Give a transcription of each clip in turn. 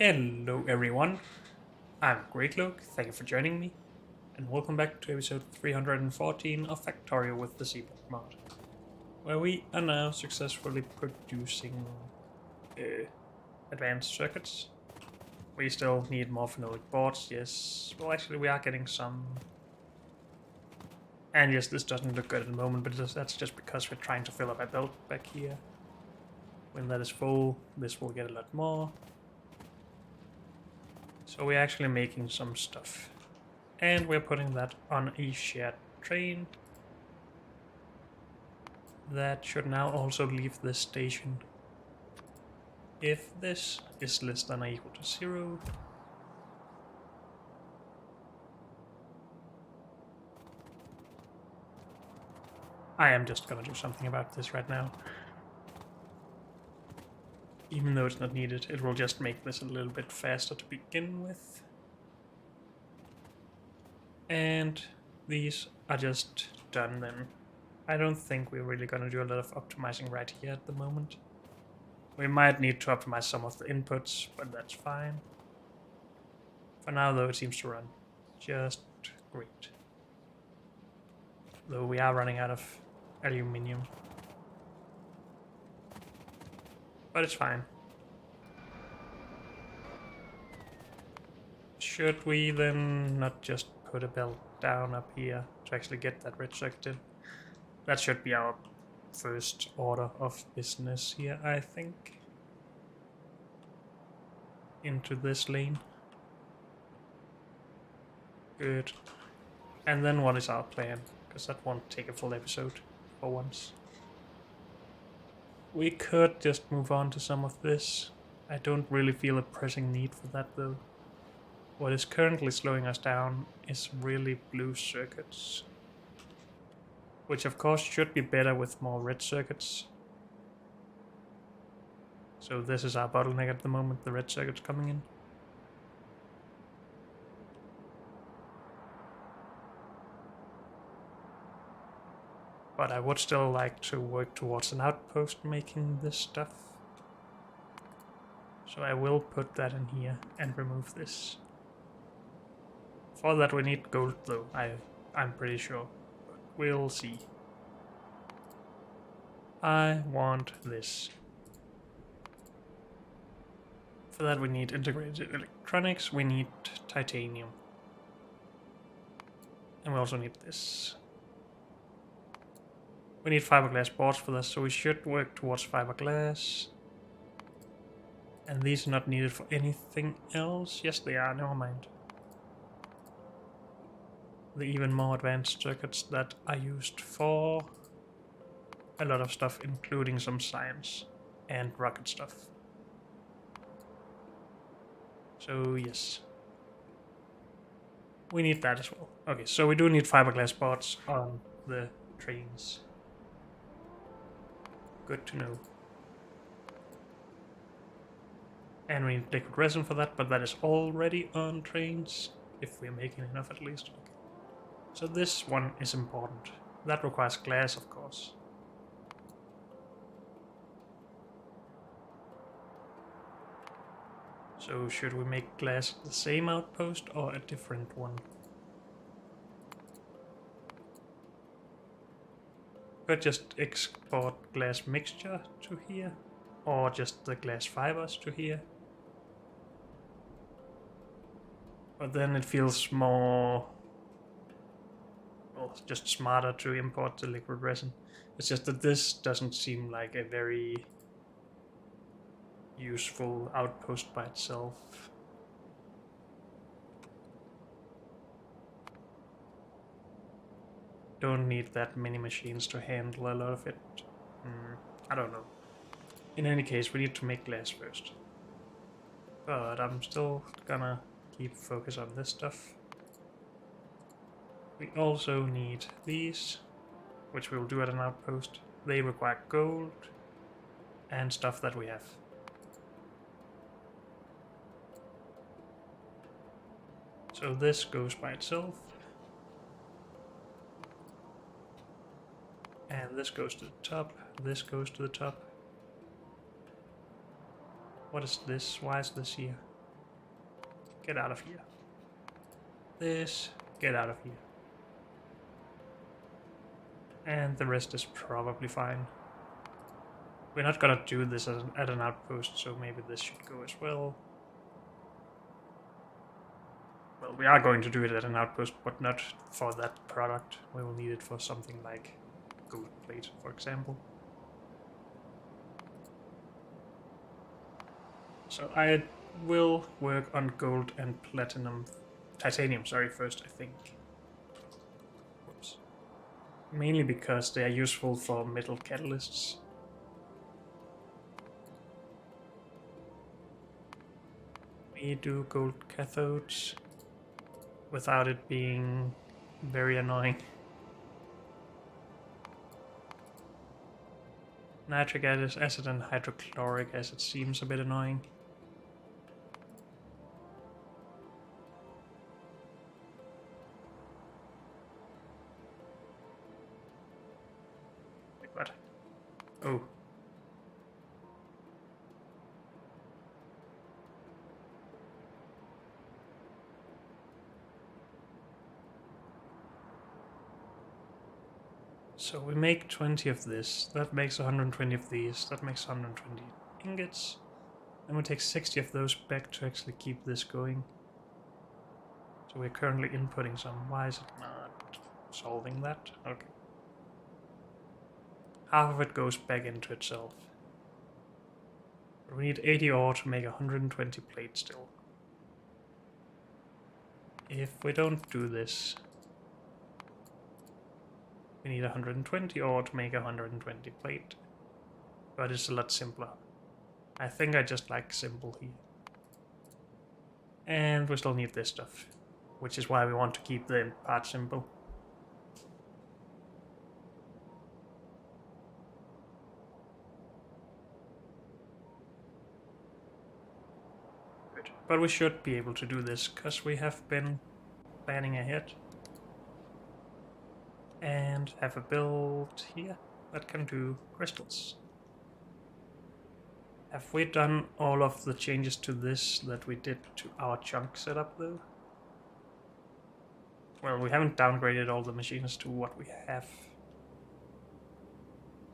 Hello everyone, I'm Great Luke, thank you for joining me, and welcome back to episode 314 of Factorio with the Seablock mod, where we are now successfully producing advanced circuits. We still need more phenolic boards, yes, well actually we are getting some, and yes, this doesn't look good at the moment, but that's just because we're trying to fill up our belt back here. When that is full, this will get a lot more. So we're actually making some stuff. And we're putting that on a shared train. That should now also leave this station. If this is less than or equal to 0, I am just gonna do something about this right now. Even though it's not needed, it will just make this a little bit faster to begin with. And these are just done then. I don't think we're really gonna do a lot of optimizing right here at the moment. We might need to optimize some of the inputs, but that's fine. For now though, it seems to run just great. Though we are running out of aluminium. But it's fine. Should we then not just put a belt down up here to actually get that red circuit in? That should be our first order of business here, I think. Into this lane. Good. And then what is our plan? Because that won't take a full episode for once. We could just move on to some of this. I don't really feel a pressing need for that though. What is currently slowing us down is really blue circuits. Which of course should be better with more red circuits. So this is our bottleneck at the moment, the red circuits coming in. But I would still like to work towards an outpost making this stuff. So I will put that in here and remove this. For that we need gold though, I'm pretty sure. But we'll see. I want this. For that we need integrated electronics, we need titanium. And we also need this. We need fiberglass boards for this, so we should work towards fiberglass. And these are not needed for anything else. Yes, they are, never mind. The even more advanced circuits that are used for a lot of stuff, including some science and rocket stuff. So, yes. We need that as well. Okay, so we do need fiberglass boards on the trains. Good to know. And we need liquid resin for that, but that is already on trains. If we're making enough at least. Okay. So this one is important. That requires glass, of course. So should we make glass the same outpost or a different one? Could just export glass mixture to here, or just the glass fibers to here. But then it feels more, well, just smarter to import the liquid resin. It's just that this doesn't seem like a very useful outpost by itself. Don't need that many machines to handle a lot of it. I don't know. In any case, we need to make glass first. But I'm still gonna keep focus on this stuff. We also need these, which we will do at an outpost. They require gold and stuff that we have. So this goes by itself. And this goes to the top, this goes to the top. What is this? Why is this here? get out of here. This, get out of here. And the rest is probably fine. We're not gonna do this at an outpost, so maybe this should go as well. Well, we are going to do it at an outpost, but not for that product. We will need it for something like gold plate, for example. So I will work on gold and titanium, sorry, first, I think. Whoops. Mainly because they are useful for metal catalysts. We do gold cathodes without it being very annoying. Nitric acid and hydrochloric acid seems a bit annoying. Wait, what? Oh. So we make 20 of this, that makes 120 of these, that makes 120 ingots. And we take 60 of those back to actually keep this going. So we're currently inputting some. Why is it not solving that? Okay. Half of it goes back into itself. We need 80 ore to make 120 plates still. If we don't do this, we need 120 ore to make 120 plate. But it's a lot simpler. I think I just like simple here. And we still need this stuff, which is why we want to keep the part simple. Good. But we should be able to do this, because we have been planning ahead. And have a build here that can do crystals. Have we done all of the changes to this that we did to our chunk setup though? Well, we haven't downgraded all the machines to what we have.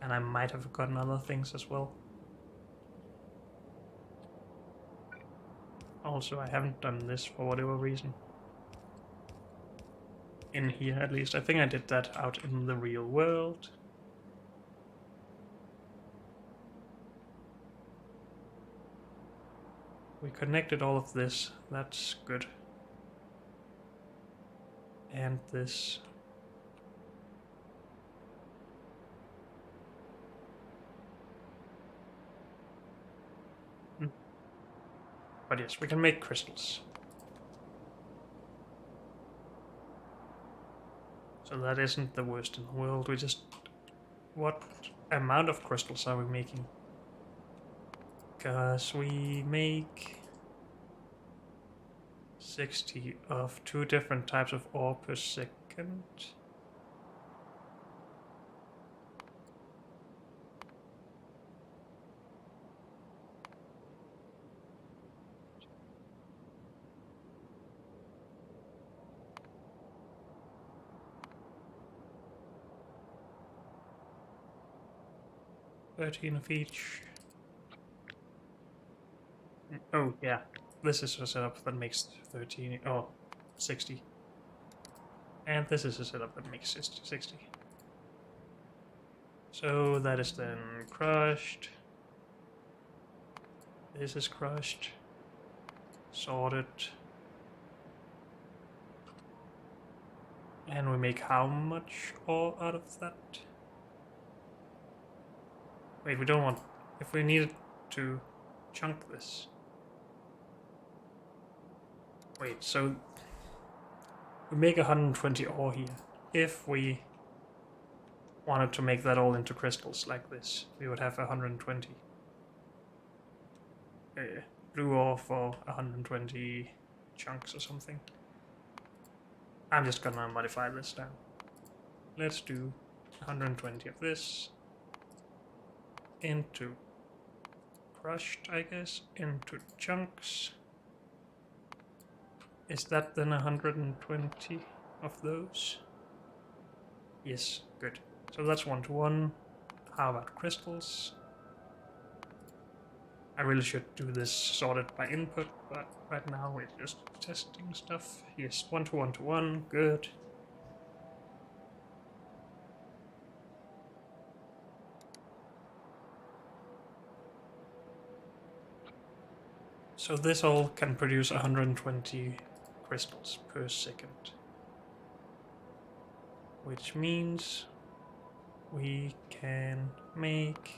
And I might have forgotten other things as well. Also, I haven't done this for whatever reason. In here at least. I think I did that out in the real world. We connected all of this, that's good. And this. But yes, we can make crystals. So that isn't the worst in the world, we just... What amount of crystals are we making? Because we make 60 of 2 different types of ore per second. $13 of each. Oh, yeah. This is a setup that makes 13, oh, 60. And this is a setup that makes 60. So that is then crushed. This is crushed. Sorted. And we make how much ore out of that? Wait, we don't want... If we needed to chunk this... Wait, so... We make 120 ore here. If we wanted to make that all into crystals like this, we would have 120. Blue ore for 120 chunks or something. I'm just gonna modify this down. Let's do 120 of this. Into crushed, I guess, into chunks. Is that then 120 of those? Yes, good. So that's 1-to-1. How about crystals? I really should do this sorted by input, but right now we're just testing stuff. Yes, 1-to-1-to-1, good. So this all can produce 120 crystals per second. Which means we can make...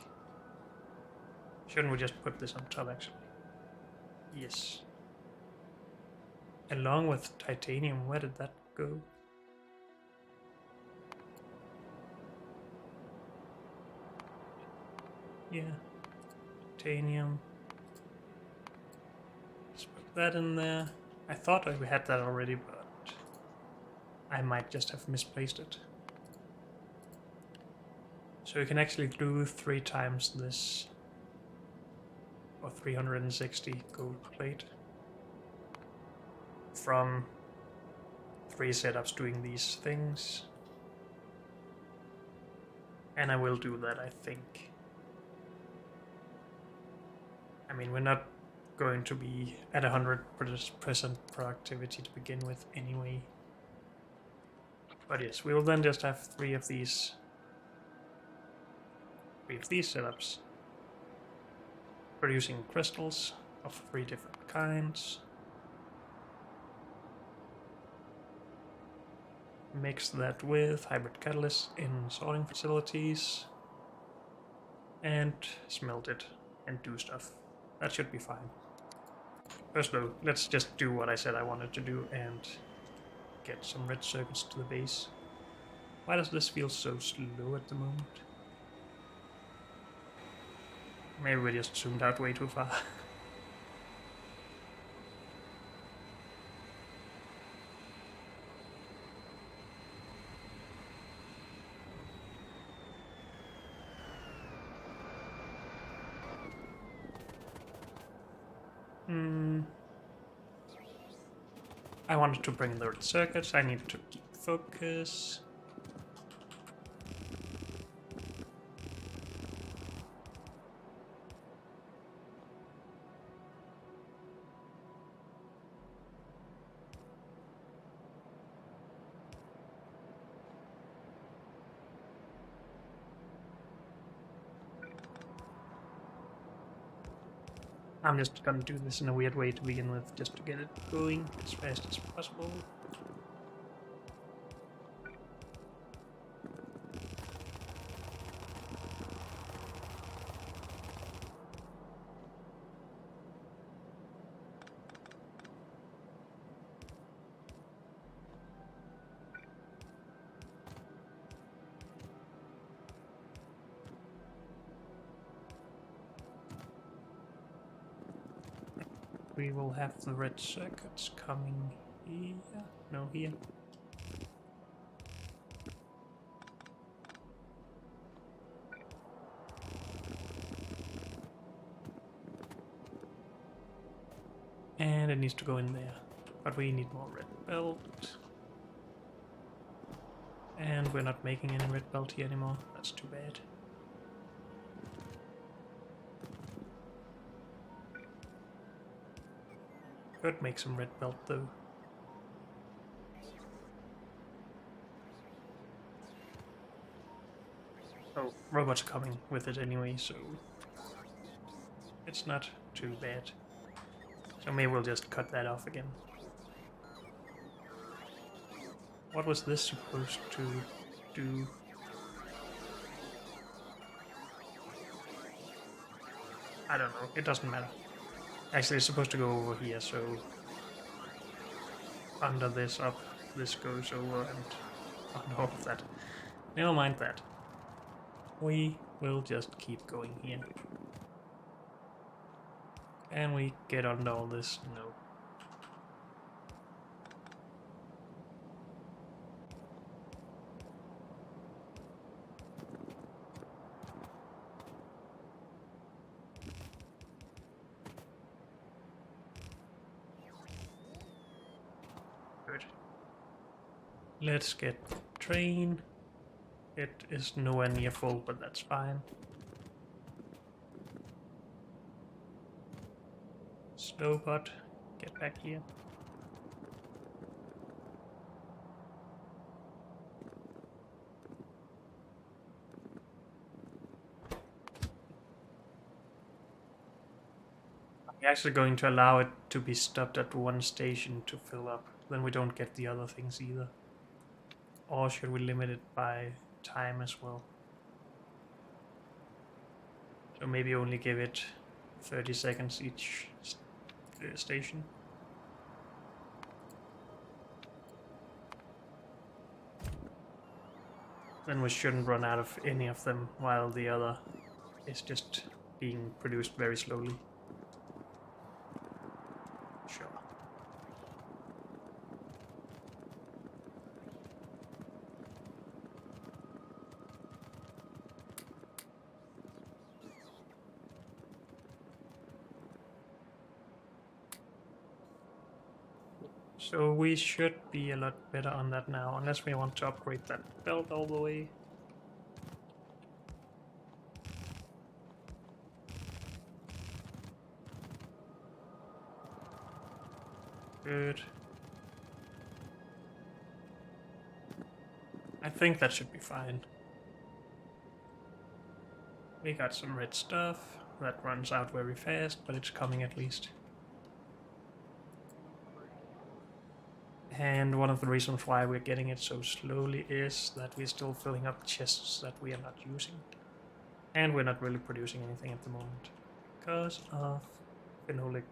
Shouldn't we just put this on top actually? Yes. Along with titanium, where did that go? Yeah. Titanium. Let's put that in there. I thought we had that already, but I might just have misplaced it. So you can actually do 3 times this, or 360 gold plate, from 3 setups doing these things. And I will do that, I think. I mean, we're not going to be at 100% productivity to begin with anyway. But yes, we will then just have 3 of these setups producing crystals of 3 different kinds. Mix that with hybrid catalysts in sorting facilities and smelt it and do stuff. That should be fine. First though, let's just do what I said I wanted to do and get some red circuits to the base. Why does this feel so slow at the moment? Maybe we just zoomed out way too far. I wanted to bring the red circuits, I need to keep focus. I'm just gonna do this in a weird way to begin with, just to get it going as fast as possible. We will have the red circuits coming here. No, here. And it needs to go in there. But we need more red belt. And we're not making any red belt here anymore. That's too bad. Could make some red belt though. Oh, robots are coming with it anyway, so it's not too bad. So maybe we'll just cut that off again. What was this supposed to do? I don't know, it doesn't matter. Actually, it's supposed to go over here, so under this up, this goes over and on all of that. Never mind that. We will just keep going here. Can we get under all this? No. Let's get train. It is nowhere near full, but that's fine. Slowbot, get back here. I'm actually going to allow it to be stopped at one station to fill up. Then we don't get the other things either. Or should we limit it by time as well? So maybe only give it 30 seconds each station. Then we shouldn't run out of any of them while the other is just being produced very slowly. Sure. So we should be a lot better on that now, unless we want to upgrade that belt all the way. Good. I think that should be fine. We got some red stuff. That runs out very fast, but it's coming at least. And one of the reasons why we're getting it so slowly is that we're still filling up chests that we are not using. And we're not really producing anything at the moment. Because of phenolic...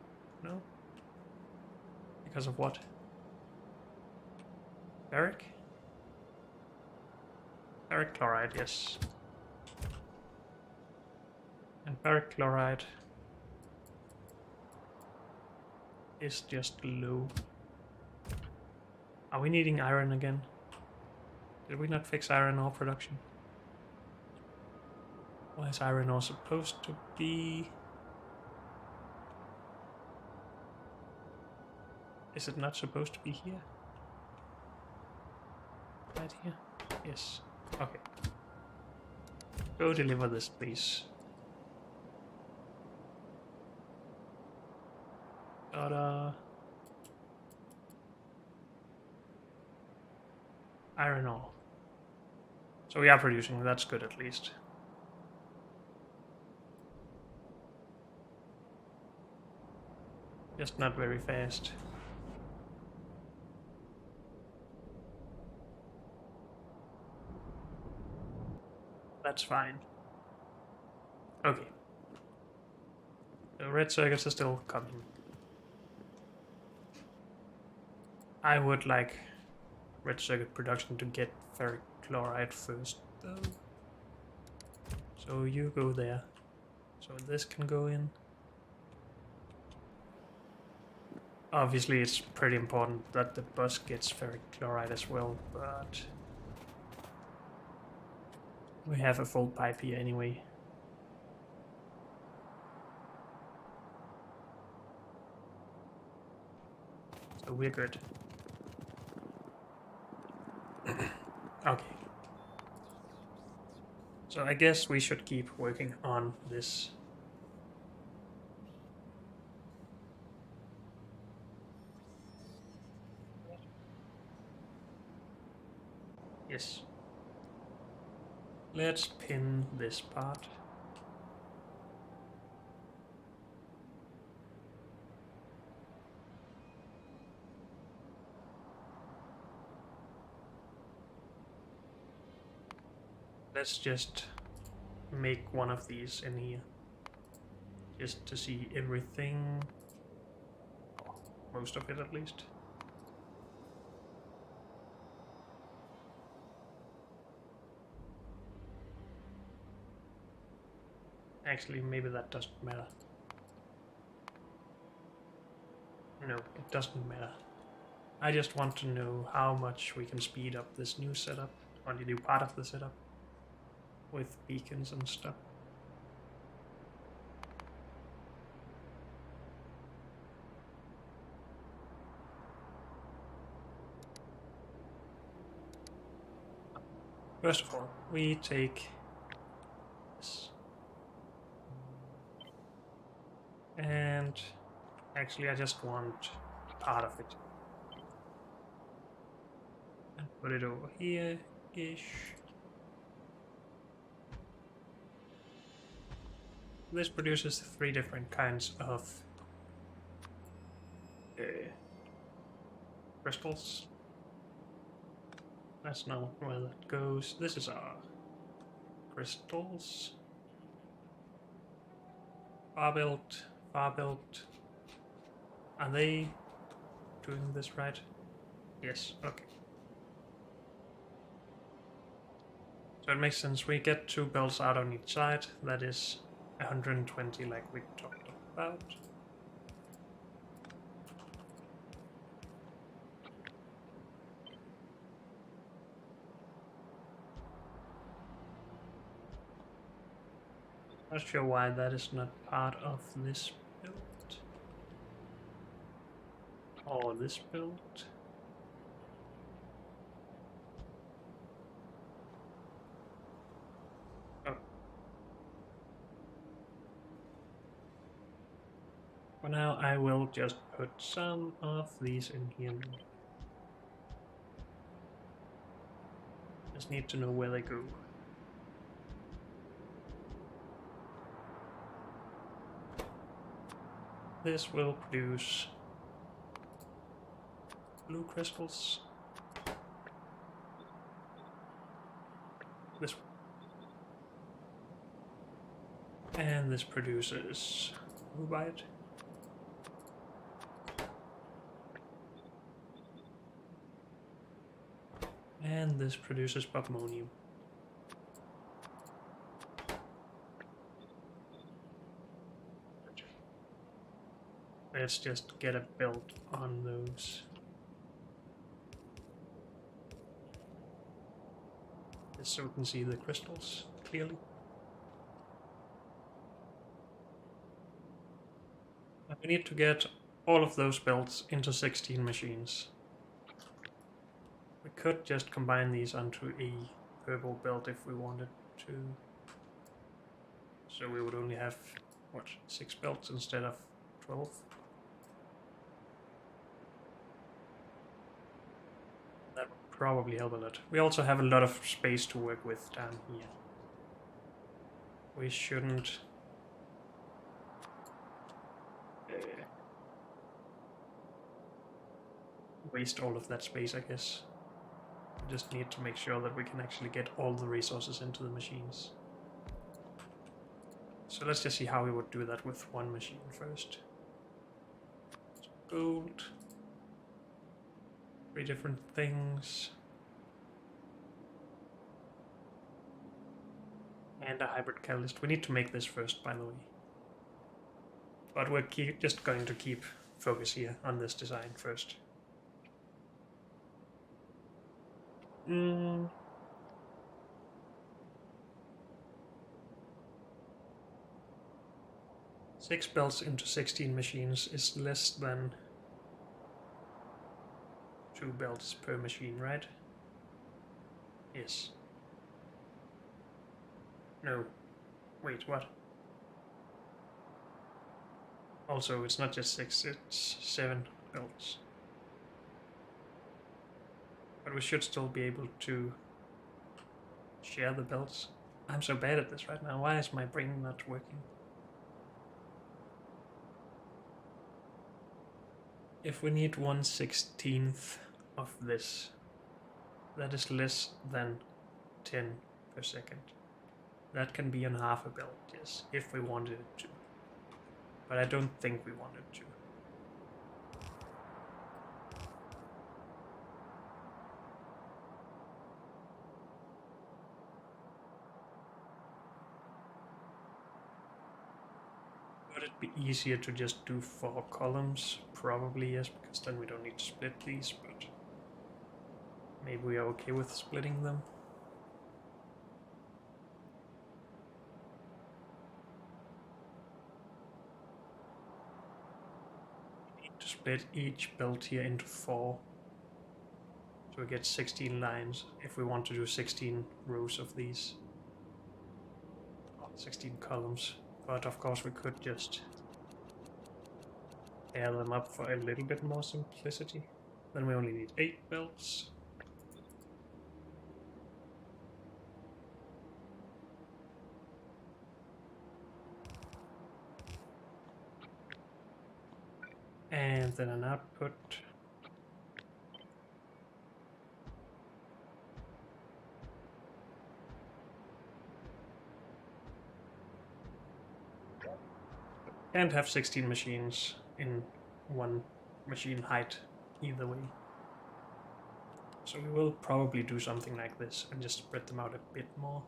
no? Because of what? Ferric? Ferric chloride, yes. And ferric chloride is just low. Are we needing iron again? Did we not fix iron ore production? Why is iron ore supposed to be... Is it not supposed to be here? Right here? Yes. Okay. Go deliver this, please. Ta-da! Iron ore. So we are producing, that's good at least. Just not very fast. That's fine. Okay. The red circuits are still coming. I would like red circuit production to get ferric chloride first, though. So you go there. So this can go in. Obviously, it's pretty important that the bus gets ferric chloride as well, but we have a full pipe here anyway. So we're good. Okay. So I guess we should keep working on this. Yes. Let's pin this part. Let's just make one of these in here. Just to see everything. Most of it at least. Actually, maybe that doesn't matter. No, it doesn't matter. I just want to know how much we can speed up this new setup, or the new part of the setup, with beacons and stuff. First of all, we take this. And actually I just want part of it. And put it over here-ish. This produces 3 different kinds of crystals. Let's know where that goes. This is our crystals. Far built. Are they doing this right? Yes, okay. So it makes sense. We get 2 belts out on each side. That is 120 like we talked about. Not sure why that is not part of this build. Or this build. Oh. For now, I will just put some of these in here. Just need to know where they go. This will produce blue crystals. This one. And this produces rubite. And this produces bobmonium. Let's just get a build on those. Just so we can see the crystals clearly. We need to get all of those builds into 16 machines. We could just combine these onto a purple build if we wanted to. So we would only have, what, 6 builds instead of 12? That would probably help a lot. We also have a lot of space to work with down here. We shouldn't waste all of that space, I guess. We just need to make sure that we can actually get all the resources into the machines. So let's just see how we would do that with one machine first. So gold. 3 different things. And a hybrid catalyst. We need to make this first, by the way. But we're just going to keep focus here on this design first. 6 belts into 16 machines is less than 2 belts per machine, right? Yes. No. Wait, what? Also, it's not just 6, it's 7 belts. But we should still be able to share the belts. I'm so bad at this right now. Why is my brain not working? If we need 1/16 of this, that is less than 10 per second. That can be on half a belt, yes, if we wanted it to. But I don't think we wanted to. Would it be easier to just do 4 columns? Probably yes, because then we don't need to split these, but maybe we are okay with splitting them. We need to split each belt here into 4 So we get 16 lines if we want to do 16 rows of these. 16 columns. But of course we could just pair them up for a little bit more simplicity. Then we only need 8 belts. And then an output. Can't have 16 machines in one machine height either way. So we will probably do something like this and just spread them out a bit more.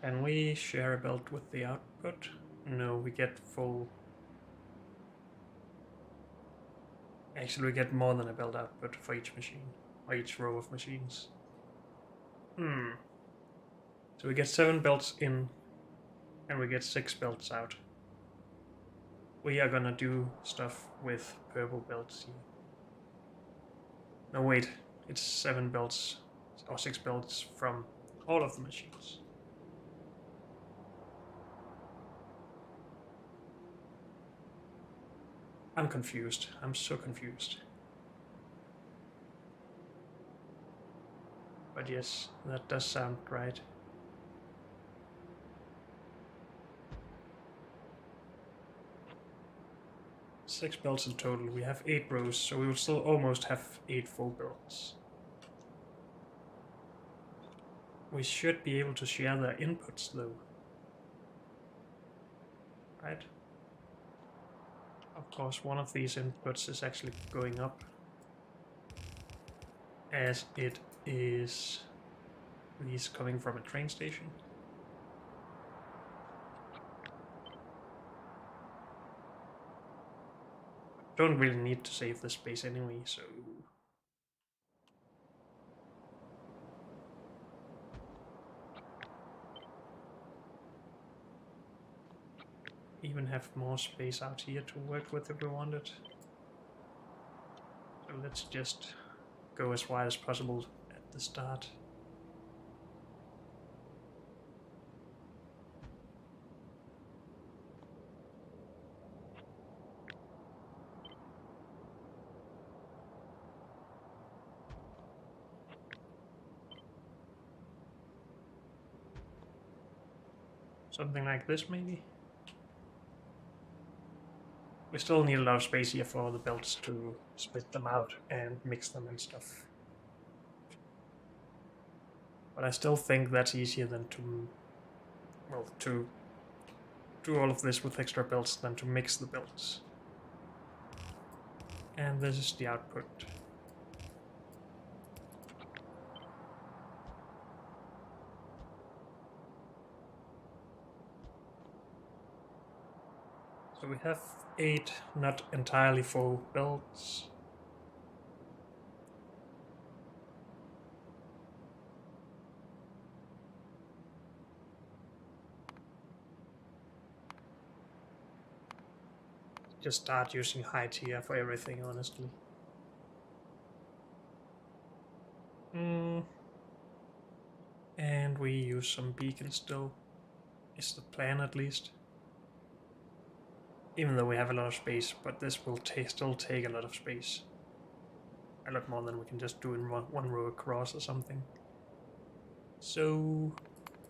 Can we share a belt with the output? No, we get full. Actually, we get more than a belt output for each machine, or each row of machines. So we get 7 belts in, and we get 6 belts out. We are gonna do stuff with purple belts here. No, wait, it's 7 belts, or 6 belts from all of the machines. I'm confused. I'm so confused. But yes, that does sound right. Six belts in total. We have 8 rows, so we will still almost have 8 full belts. We should be able to share their inputs though. Right? Of course, one of these inputs is actually going up, as it is these coming from a train station. Don't really need to save the space anyway, so... even have more space out here to work with if we wanted. So let's just go as wide as possible at the start. Something like this, maybe? We still need a lot of space here for the belts to split them out and mix them and stuff. But I still think that's easier than to... well, to do all of this with extra belts than to mix the belts. And this is the output. So we have 8 not entirely full belts. Just start using height here for everything, honestly. And we use some beacons still. Is the plan at least. Even though we have a lot of space, but this will still take a lot of space. A lot more than we can just do in one row across or something. So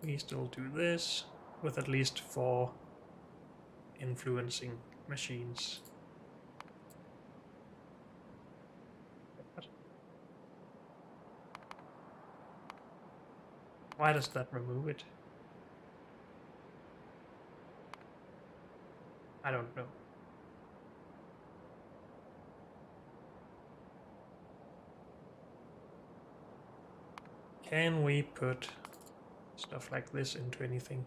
we still do this with at least 4 influencing machines. Why does that remove it? I don't know. Can we put stuff like this into anything?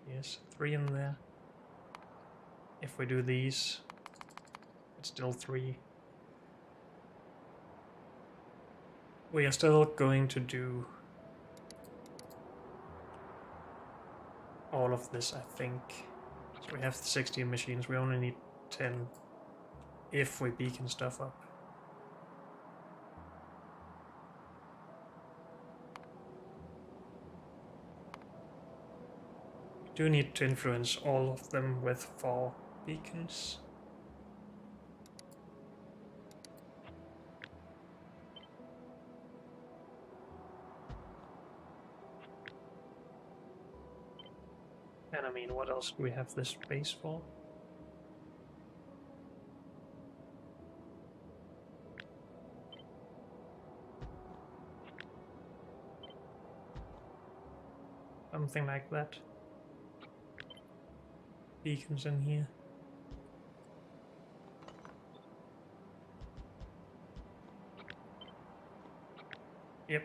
Yes, 3 in there. If we do these, it's still 3. We are still going to do of this, I think. So we have 16 machines, we only need 10 if we beacon stuff up. We do need to influence all of them with 4 beacons. And I mean, what else do we have this space for? Something like that. Beacons in here. Yep.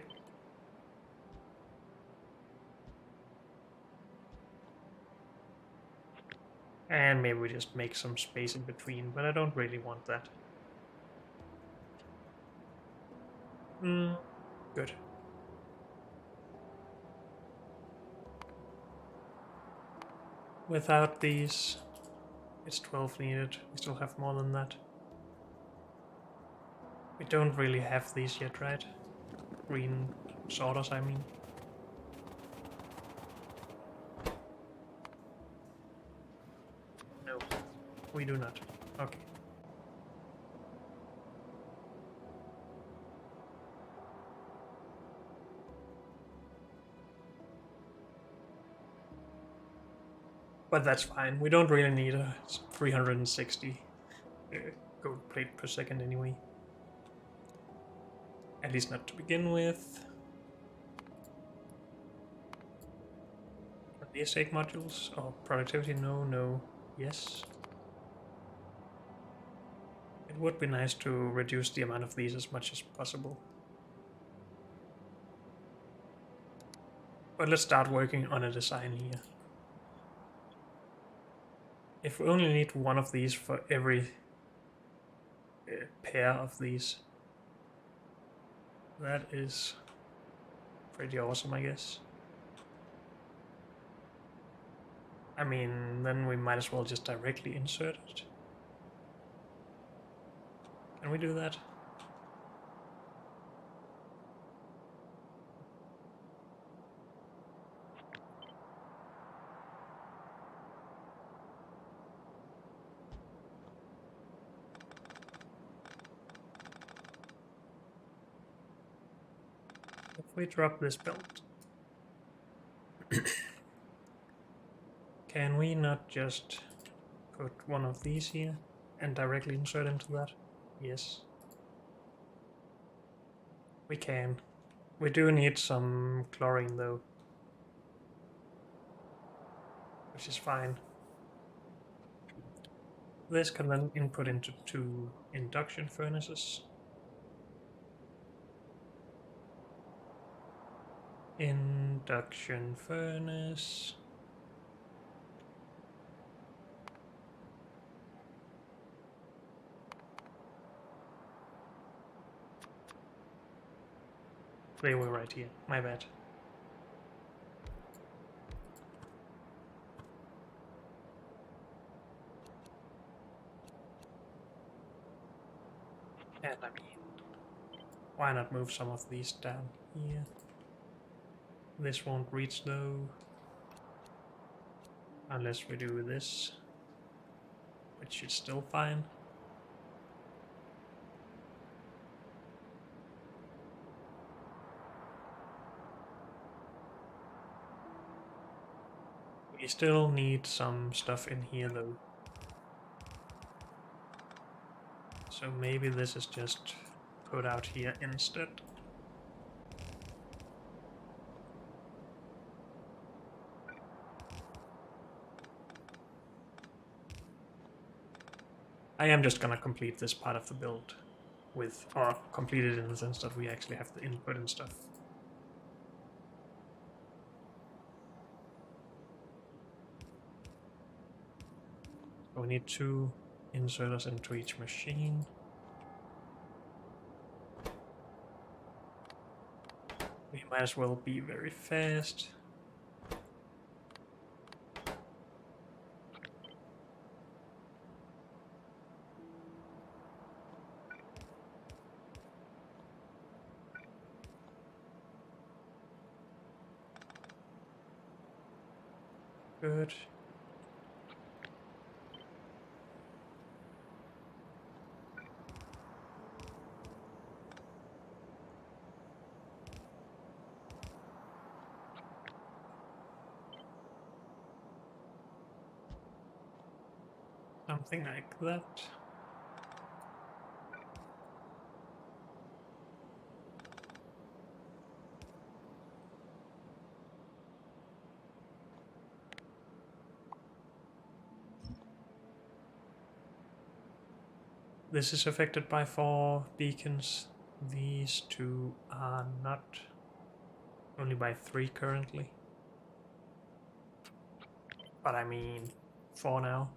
And maybe we just make some space in between, but I don't really want that. Good. Without these, it's 12 needed. We still have more than that. We don't really have these yet, right? Green sorters, I mean. No, we do not. Okay. But that's fine. We don't really need a 360 gold plate per second anyway. At least not to begin with. The estate modules? Oh, productivity? No, no, yes. It would be nice to reduce the amount of these as much as possible. But let's start working on a design here. If we only need one of these for every pair of these, that is pretty awesome, I guess. I mean, then we might as well just directly insert it. Can we do that? If we drop this belt, can we not just put one of these here and directly insert into that? Yes. We can. We do need some chlorine though, which is fine. This can then input into 2 induction furnaces. Induction furnace. They were right here, my bad. And I mean, why not move some of these down here? This won't reach though, unless we do this, which is still fine. We still need some stuff in here though. So maybe this is just put out here instead. I am just gonna complete this part of the build with, or complete it in the sense that we actually have the input and stuff. So we need 2 inserters into each machine. We might as well be very fast. Good. Something like that. This is affected by 4 beacons. These 2 are not. Only by 3 currently. But I mean, 4 now.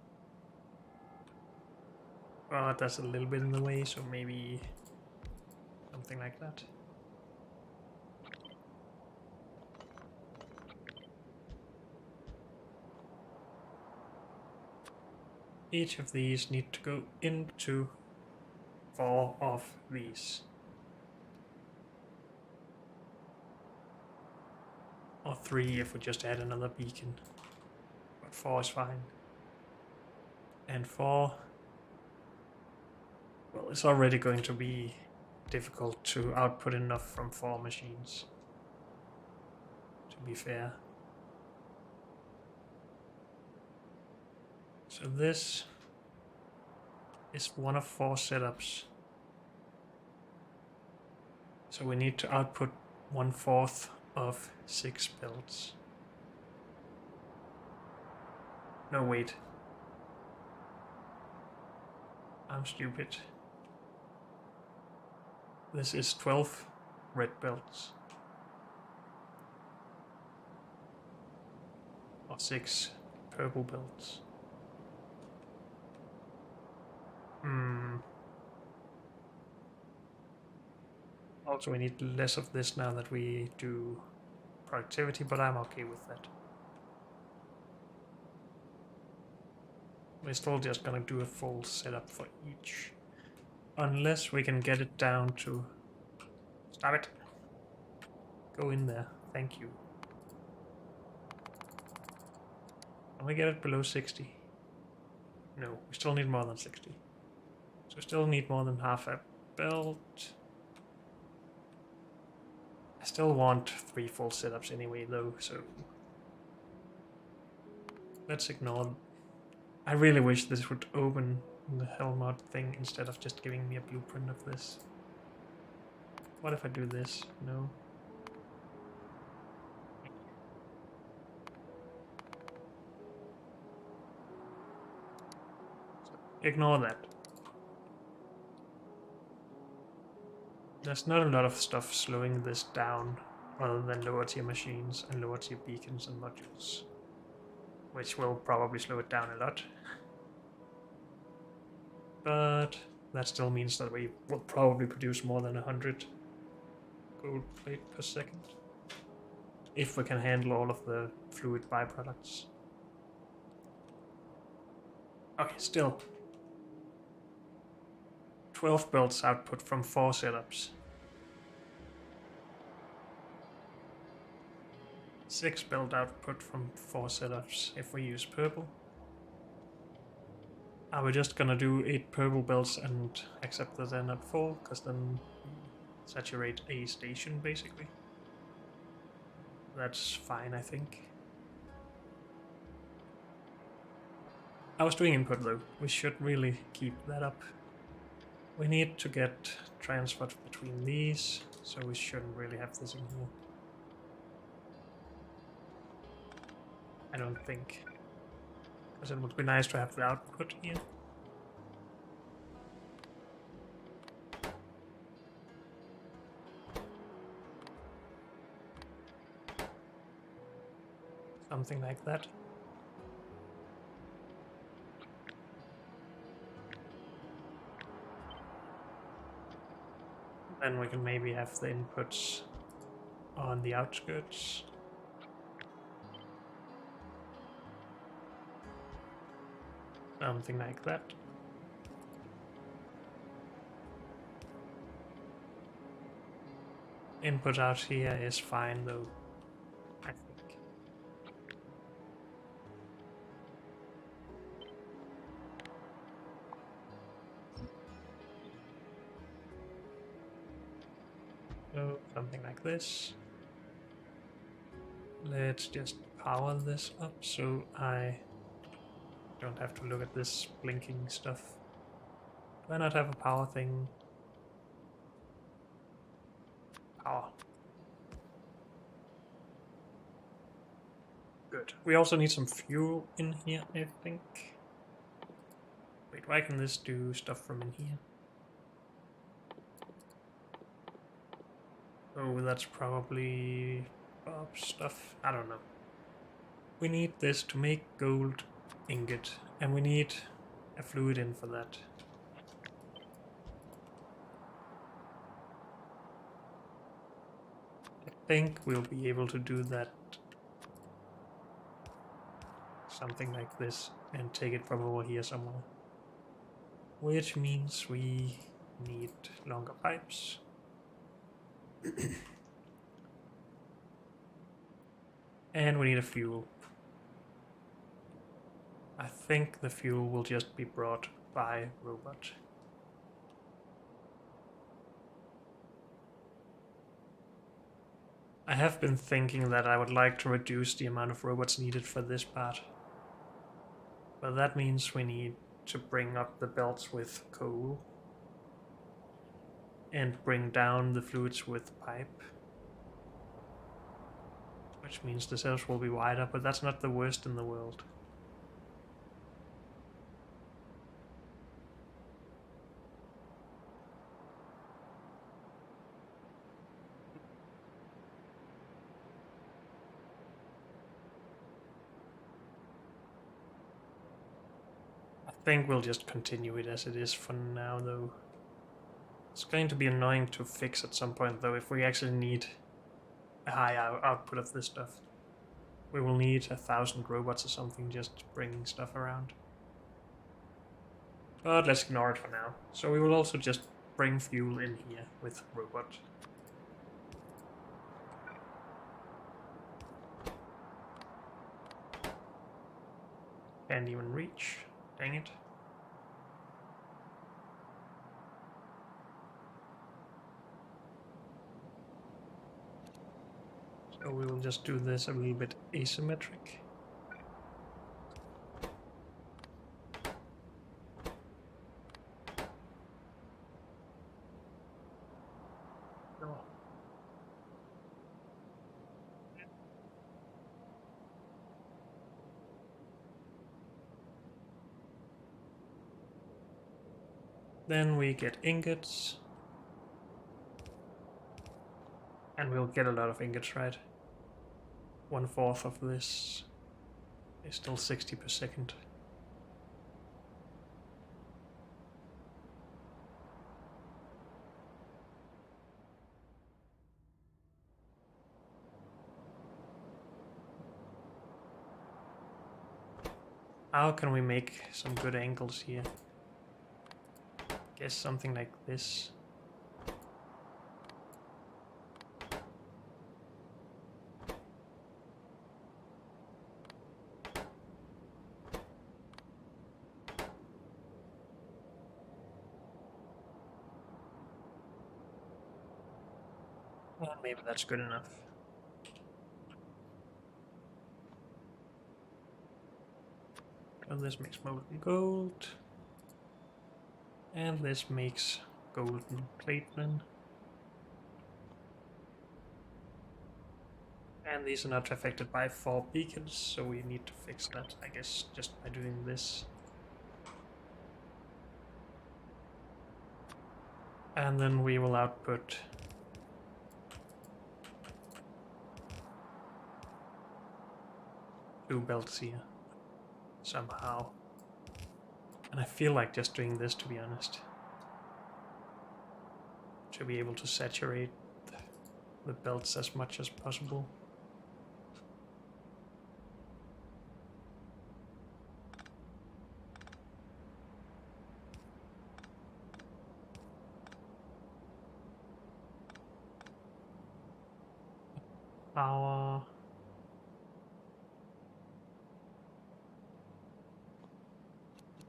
But that's a little bit in the way, so maybe something like that. Each of these need to go into 4 of these. Or 3 if we just add another beacon. But 4 is fine. And 4... Well, it's already going to be difficult to output enough from 4 machines. To be fair. So this is one of 4 setups. So we need to output 1/4 of 6 builds. No, wait. I'm stupid. This is 12 red belts. Or 6 purple belts. Also, we need less of this now that we do productivity, but I'm okay with that. We're still just gonna do a full setup for each. Unless we can get it down to... Stop it! Go in there. Thank you. Can we get it below 60? No, we still need more than 60. So we still need more than half a belt. I still want 3 full setups anyway though, so... Let's ignore... I really wish this would open the Helmut thing instead of just giving me a blueprint of this. What if I do this? No. Ignore that. There's not a lot of stuff slowing this down other than lower tier machines and lower tier beacons and modules, which will probably slow it down a lot. But that still means that we will probably produce more than 100 gold plate per second if we can handle all of the fluid byproducts. Okay, still 12 belts output from 4 setups. 6 belt output from 4 setups if we use purple. Are we just gonna do 8 purple belts and accept that they're not 4, because then saturate a station basically? That's fine, I think. I was doing input though, we should really keep that up. We need to get transferred between these, so we shouldn't really have this in here. I don't think. Because it would be nice to have the output here. Something like that. Then we can maybe have the inputs on the outskirts. Something like that. Input out here is fine though, I think. So something like this. Let's just power this up so I don't have to look at this blinking stuff. Do I not have a power thing? Power. Good. We also need some fuel in here, I think. Wait, why can this do stuff from in here? Oh, that's probably Bob's stuff. I don't know. We need this to make gold ingot, and we need a fluid in for that. I think we'll be able to do that. Something like this, and take it from over here somewhere. Which means we need longer pipes. And we need a fuel. I think the fuel will just be brought by robot. I have been thinking that I would like to reduce the amount of robots needed for this part. But that means we need to bring up the belts with coal. And bring down the fluids with pipe. Which means the cells will be wider, but that's not the worst in the world. I think we'll just continue it as it is for now, though. It's going to be annoying to fix at some point, though, if we actually need a high output of this stuff. We will need 1,000 robots or something just bringing stuff around. But let's ignore it for now. So we will also just bring fuel in here with robot. Can't even reach. Dang it. So we will just do this a little bit asymmetric. No. Then we get ingots. And we'll get a lot of ingots, right? 1/4 of this is still 60 per second. How can we make some good angles here? Guess something like this. Well, maybe that's good enough. And this makes molten gold. And this makes golden platinum. And these are not affected by 4 beacons, so we need to fix that, I guess, just by doing this. And then we will output two belts here, somehow. And I feel like just doing this, to be honest. To be able to saturate the belts as much as possible. Power.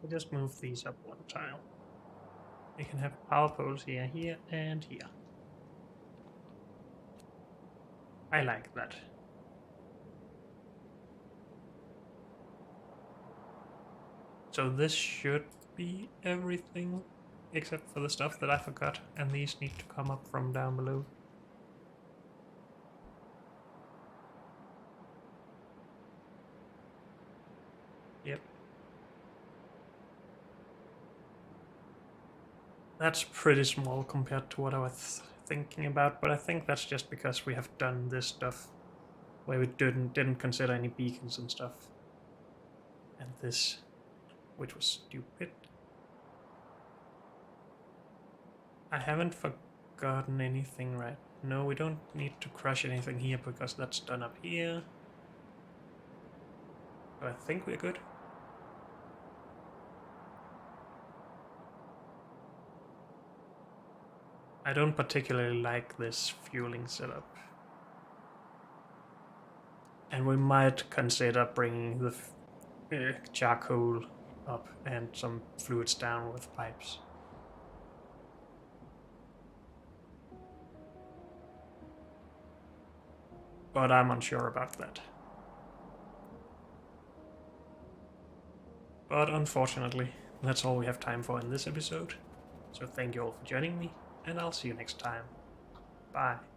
We'll just move these up one tile. We can have power poles here, here, and here. I like that. So this should be everything, except for the stuff that I forgot, and these need to come up from down below. Yep. That's pretty small compared to what I was thinking about, but I think that's just because we have done this stuff where we didn't consider any beacons and stuff. And this, which was stupid. I haven't forgotten anything, right? No, we don't need to crush anything here because that's done up here. But I think we're good. I don't particularly like this fueling setup. And we might consider bringing the charcoal up and some fluids down with pipes. But I'm unsure about that. But unfortunately, that's all we have time for in this episode. So thank you all for joining me, and I'll see you next time. Bye.